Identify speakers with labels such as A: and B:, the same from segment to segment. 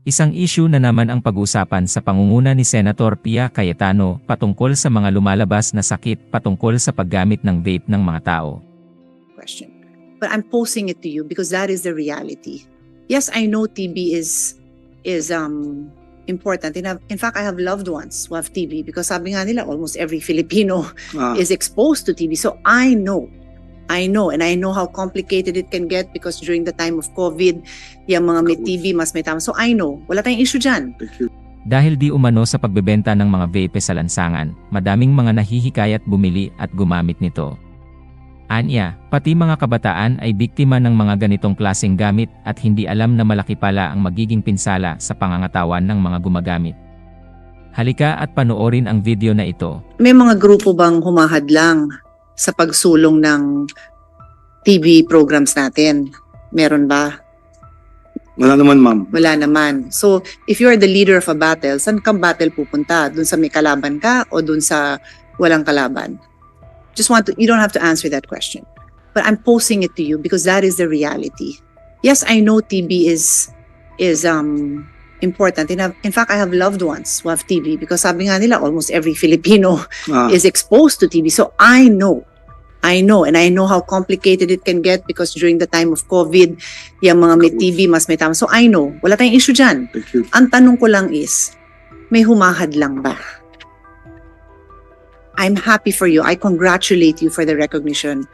A: Isang issue na naman ang pag-usapan sa pangunguna ni Senator Cayetano patungkol sa mga lumalabas na sakit patungkol sa paggamit ng vape ng mga tao.
B: Question. But I'm posing it to you because that is the reality. Yes, I know TB is important. In fact, I have loved ones who have TB because sabi nga nila almost every Filipino is exposed to TB. So I know, and I know how complicated it can get because during the time of COVID, yung mga may TB mas may tama. So I know, wala tayong issue dyan.
A: Dahil di umano sa pagbebenta ng mga vape sa lansangan, madaming mga nahihikayat bumili at gumamit nito. Anya, pati mga kabataan ay biktima ng mga ganitong klaseng gamit at hindi alam na malaki pala ang magiging pinsala sa pangangatawan ng mga gumagamit. Halika at panoorin ang video na ito.
B: May mga grupo bang humahadlang sa pagsulong ng TB programs natin? Meron ba?
C: Wala naman, ma'am.
B: Wala naman. So, if you are the leader of a battle, saan kang battle pupunta? Dun sa may kalaban ka o dun sa walang kalaban? You don't have to answer that question. But I'm posing it to you because that is the reality. Yes, I know TB is important. In fact, I have loved ones who have TB because sabi nga nila almost every Filipino is exposed to TB. So I know, and I know how complicated it can get because during the time of COVID, yung mga may TB mas may tama. So I know, wala tayong issue dyan. Ang tanong ko lang is, may humahadlang ba? I'm happy for you. I congratulate you for the recognition.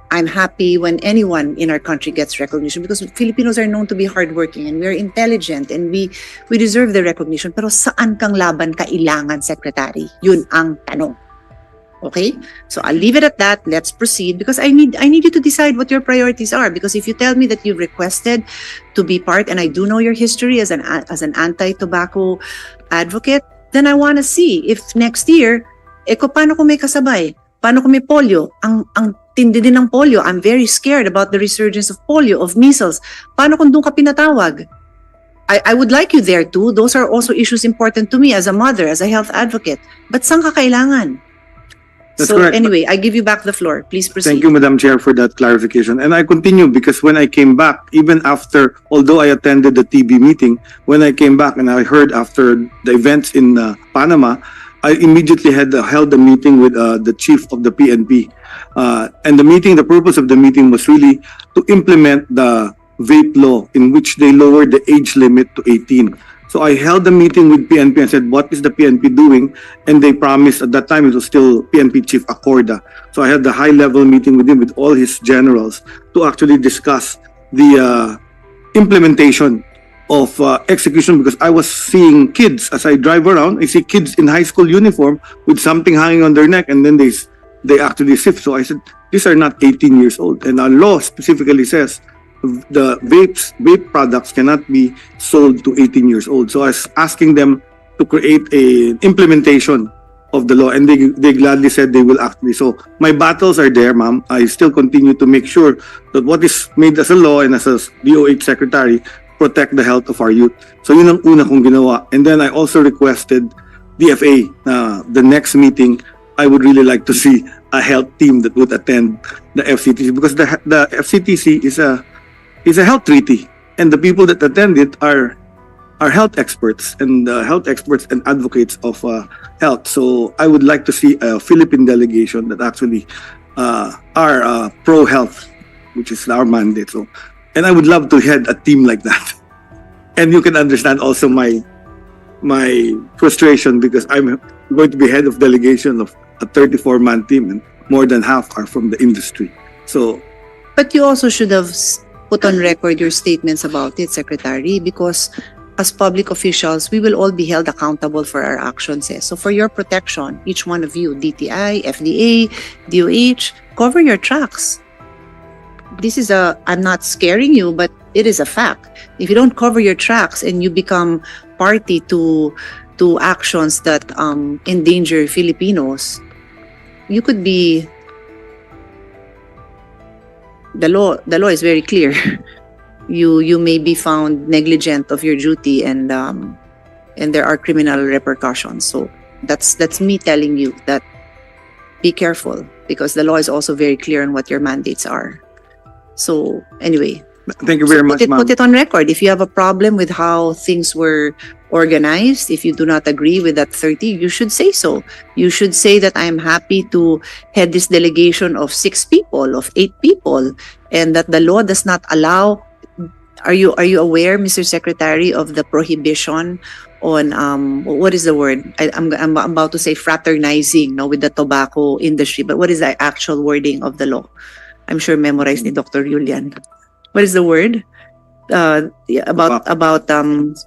B: I'm happy when anyone in our country gets recognition because Filipinos are known to be hardworking and we're intelligent and we deserve the recognition. Pero saan kang laban kailangan, Secretary? Yun ang tanong. Okay? So I'll leave it at that. Let's proceed because I need you to decide what your priorities are. Because if you tell me that you've requested to be part, and I do know your history as an anti-tobacco advocate, then I want to see if next year, paano kung may kasabay? Paano kung may polio? Ang tindi din ng polio. I'm very scared about the resurgence of polio, of measles. Paano kung doon ka pinatawag? I would like you there too. Those are also issues important to me as a mother, as a health advocate. But saan ka kailangan?
C: That's
B: so
C: correct.
B: Anyway, I give you back the floor. Please proceed.
C: Thank you, Madam Chair, for that clarification. And I continue because when I came back, even after, although I attended the TB meeting, when I came back and I heard after the events in Panama, I immediately held a meeting with the chief of the PNP. And the purpose of the meeting was really to implement the vape law in which they lowered the age limit to 18. So I held a meeting with PNP and said, what is the PNP doing? And they promised, at that time it was still PNP Chief Acorda. So I had the high-level meeting with him with all his generals to actually discuss the implementation of execution, because I was seeing kids as I drive around. I see kids in high school uniform with something hanging on their neck, and then they actually sip. So I said, these are not 18 years old. And our law specifically says the vape products cannot be sold to 18 years old. So I was asking them to create a implementation of the law, and they gladly said they will actually. So my battles are there, ma'am. I still continue to make sure that what is made as a law and as a DOH secretary protect the health of our youth. So yun ang una kong ginawa. And then I also requested DFA, the next meeting, I would really like to see a health team that would attend the FCTC, because the FCTC is a health treaty, and the people that attend it are health experts and advocates of health. So I would like to see a Philippine delegation that actually are pro-health, which is our mandate. So, and I would love to head a team like that. And you can understand also my frustration because I'm going to be head of delegation of a 34-man team, and more than half are from the industry. So,
B: but you also should have put on record your statements about it, Secretary, because as public officials, we will all be held accountable for our actions. So for your protection, each one of you, DTI, FDA, DOH, cover your tracks. I'm not scaring you, but it is a fact. If you don't cover your tracks and you become party to actions that endanger Filipinos, you could be. The law is very clear. You may be found negligent of your duty, and there are criminal repercussions. So that's me telling you that be careful, because the law is also very clear on what your mandates are. So anyway,
C: Thank you very much, ma'am.
B: Put it on record. If you have a problem with how things were organized, if you do not agree with that 30, you should say so. You should say that I am happy to head this delegation of 6 people, of 8 people, and that the law does not allow. Are you aware, Mr. Secretary, of the prohibition on what is the word? I'm about to say fraternizing, no, with the tobacco industry, but what is the actual wording of the law? I'm sure memorized ni Dr. Julian. What is the word? About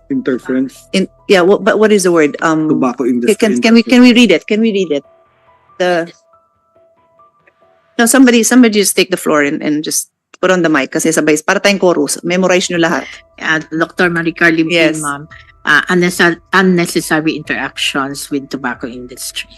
C: Interference.
B: But what is the word?
C: Tobacco industry.
B: Can we read it? Can we read it? No, somebody just take the floor and just put on the mic kasi sabay para tayong chorus. Memorize nyo lahat.
D: Dr. Maricar Limpi,
B: Yes.
D: ma'am. Unnecessary interactions with tobacco industry.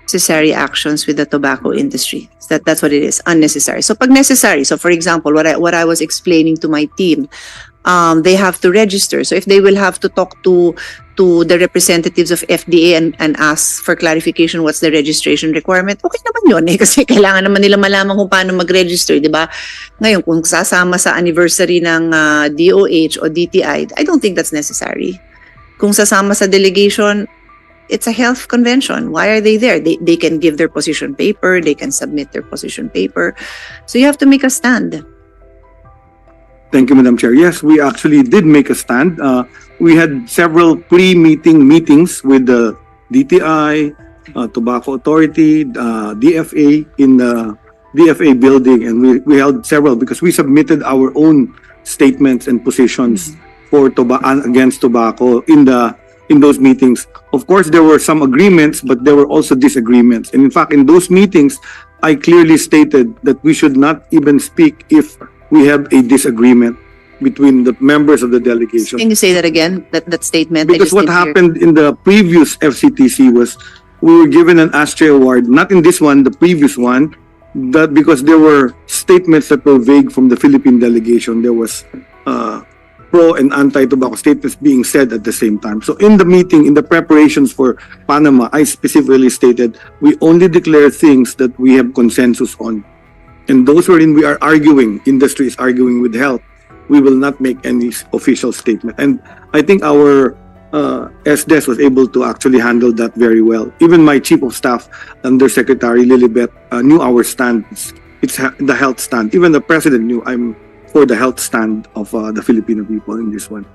B: Necessary actions with the tobacco industry. That's what it is. Unnecessary. So pag necessary, so for example, what I was explaining to my team, they have to register. So if they will have to talk to the representatives of FDA and ask for clarification what's the registration requirement, okay naman yun eh, kasi kailangan naman nila malaman kung paano mag-register, di ba? Ngayon, kung sasama sa anniversary ng DOH o DTI, I don't think that's necessary. Kung sasama sa delegation, it's a health convention. Why are they there? They can give their position paper, they can submit their position paper. So you have to make a stand.
C: Thank you, Madam Chair. Yes, we actually did make a stand. We had several meetings with the DTI, Tobacco Authority, DFA in the DFA building, and we held several because we submitted our own statements and positions for against tobacco in those meetings. Of course, there were some agreements, but there were also disagreements. And in fact, in those meetings, I clearly stated that we should not even speak if we have a disagreement between the members of the delegation.
B: Can you say that again? That statement?
C: Because what happened in the previous FCTC was we were given an ashtray award, not in this one, the previous one, that because there were statements that were vague from the Philippine delegation. There was pro and anti-tobacco statements being said at the same time. So in the meeting, in the preparations for Panama, I specifically stated we only declare things that we have consensus on. And those wherein we are arguing, industry is arguing with health, we will not make any official statement. And I think our SDS was able to actually handle that very well. Even my Chief of Staff, Undersecretary Lilibet, knew our stand. It's the health stand. Even the President knew I'm for the health stand of the Filipino people in this one.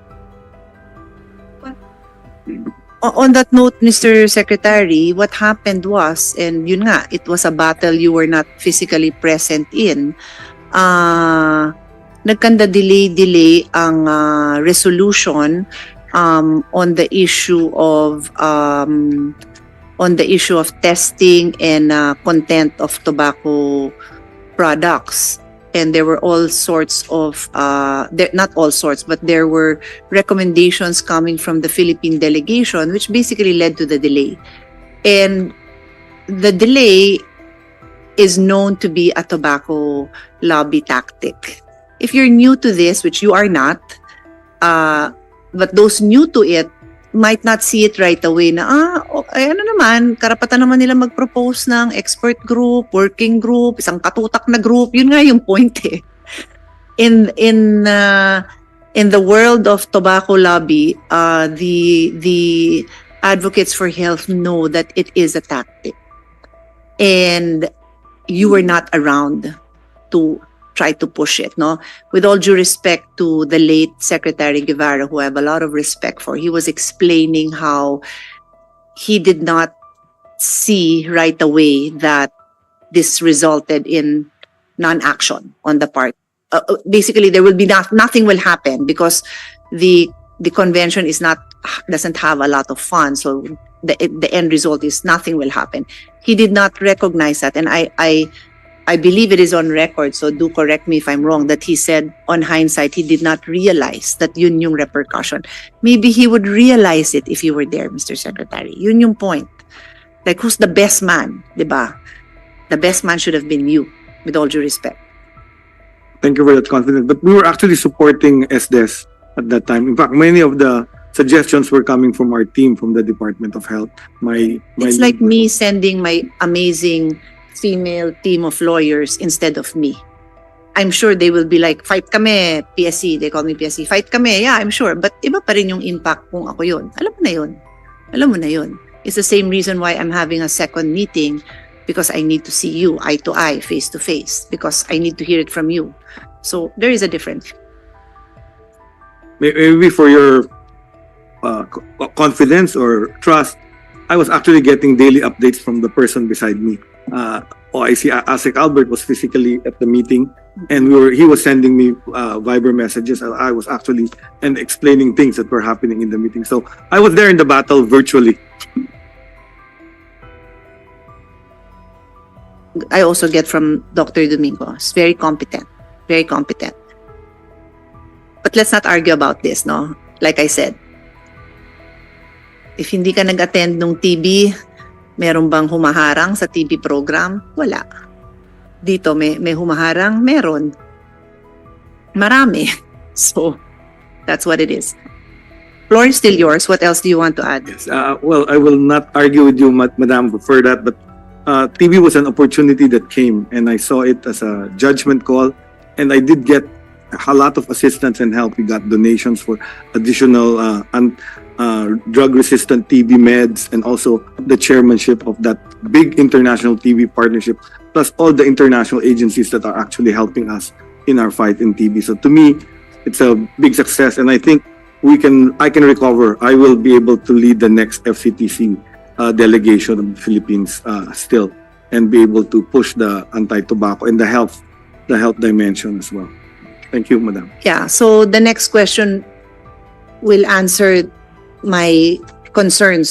B: On that note, Mr. Secretary, what happened was, and yun nga, it was a battle you were not physically present in. Nagkanda delay ang resolution on the issue of testing and content of tobacco products. And there were all sorts of, not all sorts, but there were recommendations coming from the Philippine delegation, which basically led to the delay. And the delay is known to be a tobacco lobby tactic. If you're new to this, which you are not, but those new to it might not see it right away na, ano naman, karapatan naman nila mag-propose ng expert group, working group, isang katutak na group, yun nga yung point eh. In the world of tobacco lobby, the advocates for health know that it is a tactic. And you were not around to try to push it, no? With all due respect to the late Secretary Guevara, who I have a lot of respect for, he was explaining how he did not see right away that this resulted in non-action on the part. Basically, there will be nothing will happen because the convention doesn't have a lot of funds, so the end result is nothing will happen. He did not recognize that, and I believe it is on record, so do correct me if I'm wrong, that he said on hindsight he did not realize that yun yung repercussion. Maybe he would realize it if you were there, Mr. Secretary. Yun yung point. Like, who's the best man, diba? The best man should have been you, with all due respect.
C: Thank you for that confidence. But we were actually supporting SDS at that time. In fact, many of the suggestions were coming from our team, from the Department of Health.
B: It's like me sending my amazing female team of lawyers instead of me. I'm sure they will be like, fight kami, PSC, they call me PSC, fight kami, yeah, I'm sure. But iba pa rin yung impact kung ako yun. Alam mo na yun. Alam mo na yun. It's the same reason why I'm having a second meeting, because I need to see you eye to eye, face to face, because I need to hear it from you. So there is a difference.
C: Maybe for your confidence or trust, I was actually getting daily updates from the person beside me. I see Asik Albert was physically at the meeting, and he was sending me Viber messages. I was actually and explaining things that were happening in the meeting. So I was there in the battle virtually.
B: I also get from Dr. Domingo. It's very competent. Very competent. But let's not argue about this, no? Like I said, if hindi ka nag-attend nung TB, meron bang humaharang sa TB program? Wala. Dito, may humaharang? Meron. Marami. So, that's what it is. Floor is still yours. What else do you want to add?
C: Yes. Well, I will not argue with you, Madam, for that, but TB was an opportunity that came, and I saw it as a judgment call, and I did get a lot of assistance and help. We got donations for additional drug-resistant TB meds, and also the chairmanship of that big international TB partnership, plus all the international agencies that are actually helping us in our fight in TB. So to me, it's a big success, and I think I can recover. I will be able to lead the next FCTC delegation of the Philippines still, and be able to push the anti-tobacco and the health dimension as well. Thank you, Madam.
B: Yeah, so the next question will answer my concerns